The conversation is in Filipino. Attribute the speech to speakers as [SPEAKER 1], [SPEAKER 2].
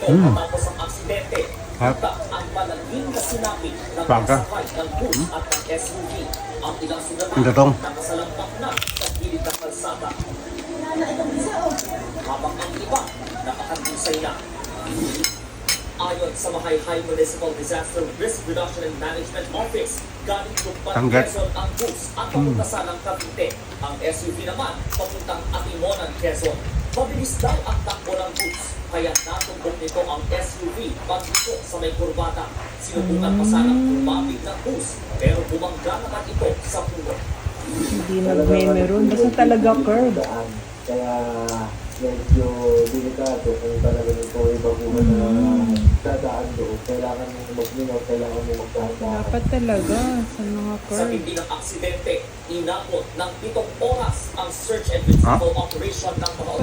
[SPEAKER 1] ito matapos ang aksidente. At ang palaging na sinabi ng kasakay ng bus at ng SUV. Ang ilang sugatan nakasalampak na sa gilid ng kalsada. Habang ang iba nakakatusay na. Ayon sa Mahayhay Municipal Disaster Risk Reduction and Management Office, galing Lukban, Quezon ang bus at papunta ng Cavite. Ang SUV naman papuntang Atimonan, Quezon. Mabilis daw ang takbo ng bus, kaya natumbok nito ang SUV pagbuko sa may kurbata. Sinubukan pa sanang tumabig ng bus, pero bumangga naman ito sa puno.
[SPEAKER 2] Hindi nag-meron. Basta talaga curve.
[SPEAKER 3] Kaya medyo delikado kung talaga nito ibaguhan na dadaan doon. Kailangan mo mag-minor, kailangan mo magdahan-dahan.
[SPEAKER 2] Dapat talaga sa mga
[SPEAKER 1] Sa
[SPEAKER 2] curve.
[SPEAKER 1] hindi ng aksidente, inabot ng 7 oras ang search and retrieval operation ng mga